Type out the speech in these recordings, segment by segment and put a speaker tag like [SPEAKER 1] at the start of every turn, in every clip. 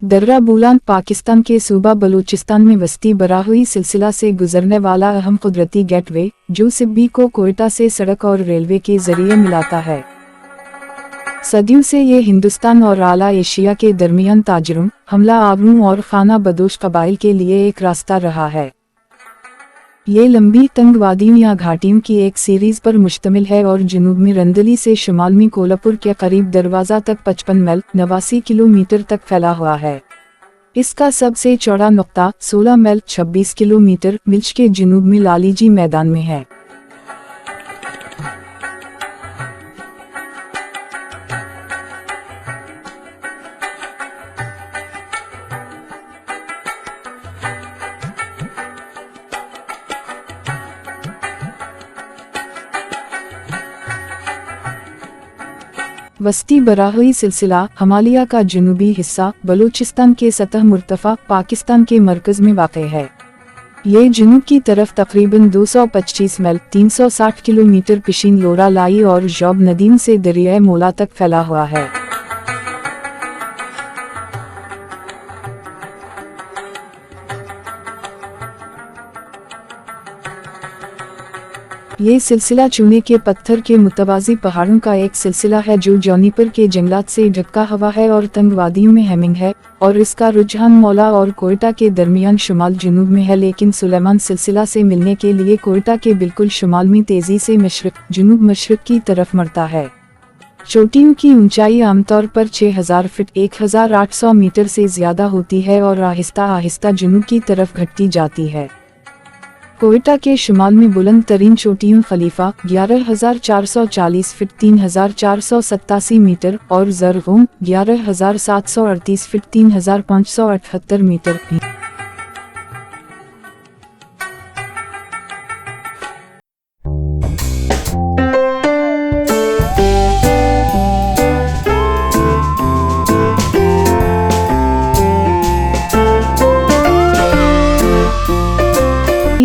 [SPEAKER 1] दर्रा बूलान पाकिस्तान के सूबा बलूचिस्तान में वस्ती बराहुई सिलसिला से गुजरने वाला अहम कुदरती गेटवे जो सिब्बी को कोयटा से सड़क और रेलवे के जरिए मिलाता है। सदियों से ये हिंदुस्तान और आला एशिया के दरमियान ताजरों, हमला आवरों और खाना बदोश कबाइल के लिए एक रास्ता रहा है। ये लंबी तंग वादियों या घाटियों की एक सीरीज पर मुश्तमिल है और जुनूब में रंदली से शुमाल में कोल्हापुर के करीब दरवाजा तक 55 मील 89 किलोमीटर तक फैला हुआ है। इसका सबसे चौड़ा नुक्ता 16 मील 26 किलोमीटर मिल्च के जुनूब में लालीजी मैदान में है। वस्ती बराहुई सिलसिला हिमालय का जनूबी हिस्सा बलूचिस्तान के सतह मुर्तफा पाकिस्तान के मरकज में वाक़ है। ये जनूब की तरफ तकरीबन 225 मील 360 किलोमीटर पिशीन लोरा लाई और जौब नदीम से दरियाए मोला तक फैला हुआ है। ये सिलसिला चूने के पत्थर के मुतवाज़ी पहाड़ों का एक सिलसिला है जो जौनीपर के जंगलात से ढका हुआ है और तंग वादियों में हेमिंग है, और इसका रुझान मौला और कोयटा के दरमियान शुमाल जुनूब में है, लेकिन सुलेमान सिलसिला से मिलने के लिए कोयटा के बिल्कुल शुमाल में तेजी से मशरक जुनूब मशरक की तरफ मरता है। चोटियों की ऊंचाई आमतौर पर 6000 फीट 1800 मीटर से ज्यादा होती है और आहिस्ता आहिस्ता जुनूब की तरफ घटती जाती है। कोयटा के शुमाल में बुलंद तरीन चोटियों खलीफा 11440 फीट 3487 मीटर और जरगुम 11738 फीट 3578 मीटर हैं।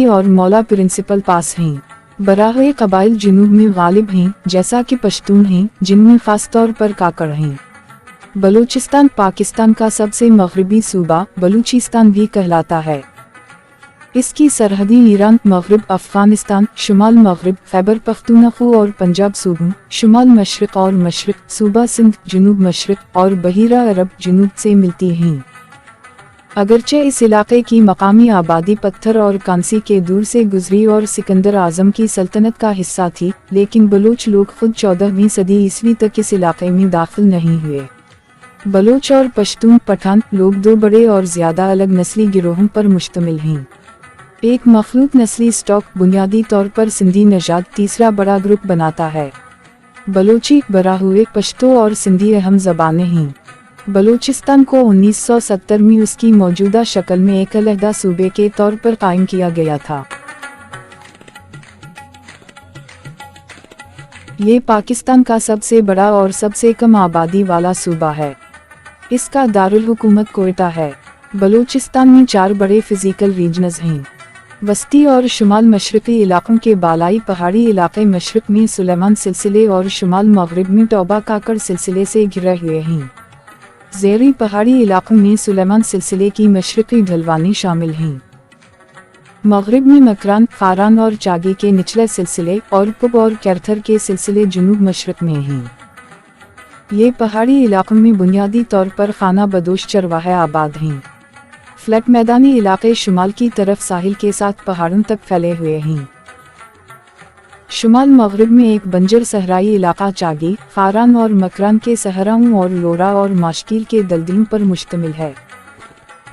[SPEAKER 1] और मौला प्रिंसिपल पास हैं। बराहे कबाइल जुनूब में गालिब हैं, जैसा कि पश्तून हैं, जिनमें खास तौर पर काकड़ हैं। बलूचिस्तान पाकिस्तान का सबसे मगरबी सूबा बलूचिस्तान भी कहलाता है। इसकी सरहदी ईरान, मगरब अफगानिस्तान, शुमाल मगरब खैबर पख्तूनख्वा और पंजाब सूबों, शुमाल मशरक और मशरक सूबा सिंध, जुनूब मशरक और बहीरा अरब जुनूब से मिलती हैं। अगरचे इस इलाके की मकामी आबादी पत्थर और कांसी के दूर से गुजरी और सिकंदर आजम की सल्तनत का हिस्सा थी, लेकिन बलूच लोग खुद 14वीं सदी ईस्वी तक इस इलाके में दाखिल नहीं हुए। बलूच और पश्तून पठान लोग दो बड़े और ज्यादा अलग नस्ली गिरोहों पर मुश्तमिल हैं। एक मखलूत नस्ली स्टॉक बुनियादी तौर पर सिंधी नजाद तीसरा बड़ा ग्रुप बनाता है। बलोची, बराहुए, पश्तो और सिंधी अहम ज़बानें हैं। बलूचिस्तान को 1970 में उसकी मौजूदा शक्ल में एक अलहदा सूबे के तौर पर कायम किया गया था। ये पाकिस्तान का सबसे बड़ा और सबसे कम आबादी वाला सूबा है। इसका दारुल हुकूमत कोयटा है। बलूचिस्तान में 4 बड़े फिजिकल रीजन्स हैं। वस्ती और शुमाल मशरकी इलाकों के बालाई पहाड़ी इलाके मशरक में सुलेमान सिलसिले और शुमाल मगरिब में तौबा काकड़ सिलसिले से घिरे हुए हैं। ज़ेरी पहाड़ी इलाकों में सुलेमान सिलसिले की मशरकी ढलवानी शामिल हैं। मगरिब में मकरान, फारान और चागी के निचले सिलसिले और पुब और कैर्थर के सिलसिले जुनूब मशरक में हैं। ये पहाड़ी इलाकों में बुनियादी तौर पर खाना बदोश चरवाहे आबाद हैं। फ्लैट मैदानी इलाके शुमाल की तरफ साहिल के साथ पहाड़ों तक फैले हुए हैं। शुमाल मगरिब में एक बंजर सहराई इलाका चागी, फारान और मकरान के सहराओं और लोरा और माशकील के दलदलों पर मुश्तमिल है।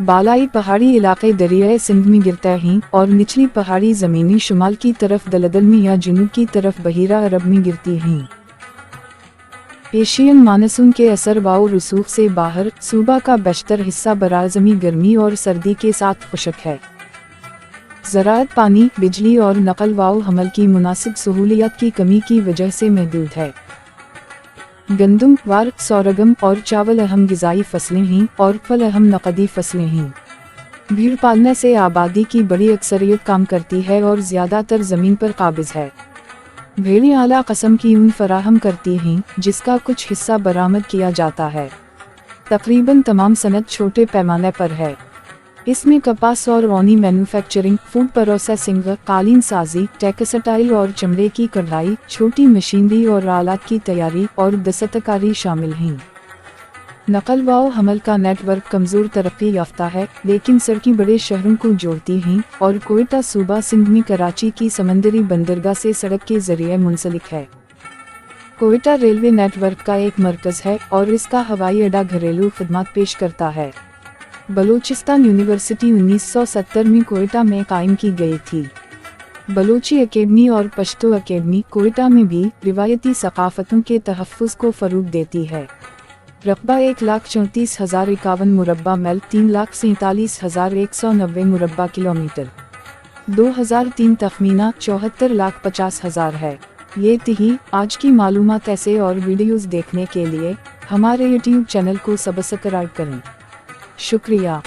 [SPEAKER 1] बालाई पहाड़ी इलाके दरियाए सिंध में गिरते हैं और निचली पहाड़ी ज़मीनी शुमाल की तरफ दलदल में या जुनूब की तरफ बहीरा अरब में गिरती हैं। एशियन मानसून के असर वाओ रसूख से बाहर सूबा का बेशतर हिस्सा बराज़मी गर्मी और सर्दी के साथ खुशक है। ज़राअत पानी, बिजली और नकल वाओ हमल की मुनासिब सहूलियत की कमी की वजह से महदूद है। गंदम, वार, सोरगम और चावल अहम गिज़ाई फसलें हैं और फल अहम नकदी फसलें हैं। भेड़ पालने से आबादी की बड़ी अक्सरियत काम करती है और ज़्यादातर ज़मीन पर काबिज है। भेड़ें आला कस्म की ऊन फराहम करती हैं, जिसका कुछ हिस्सा बरामद किया जाता है। तकरीबन तमाम सनत छोटे पैमाने पर है। इसमें कपास और ओनी मैन्युफैक्चरिंग, फूड प्रोसेसिंग, कालीन साजी, टेक्सटाइल और चमड़े की कढ़ाई, छोटी मशीनरी और आलात की तैयारी और दस्तकारी शामिल हैं। नकल व हमल का नेटवर्क कमज़ोर तरक्की याफ्ता है, लेकिन सड़कें बड़े शहरों को जोड़ती हैं और कोयटा सूबा सिंध में कराची की समंदरी बंदरगाह से सड़क के जरिए मुंसलिक है। कोयटा रेलवे नेटवर्क का एक मरकज़ है और इसका हवाई अड्डा घरेलू खिदमत पेश करता है। बलूचिस्तान यूनिवर्सिटी 1970 में कोयटा में कायम की गई थी। बलोची अकेडमी और पश्तो अकेडमी कोयटा में भी रिवायती सकाफ़तों के तहफ़्फ़ुज़ को फ़रोग़ देती है। रकबा 1,34,051 मुरब्बा मील, 3,47,190 मुरब्बा किलोमीटर, 2003 तखमीना 74,50,000 है। ये थी आज की मालूमात। ऐसे और वीडियोज़ देखने के लिए हमारे YouTube चैनल को सब्सक्राइब करें। शुक्रिया।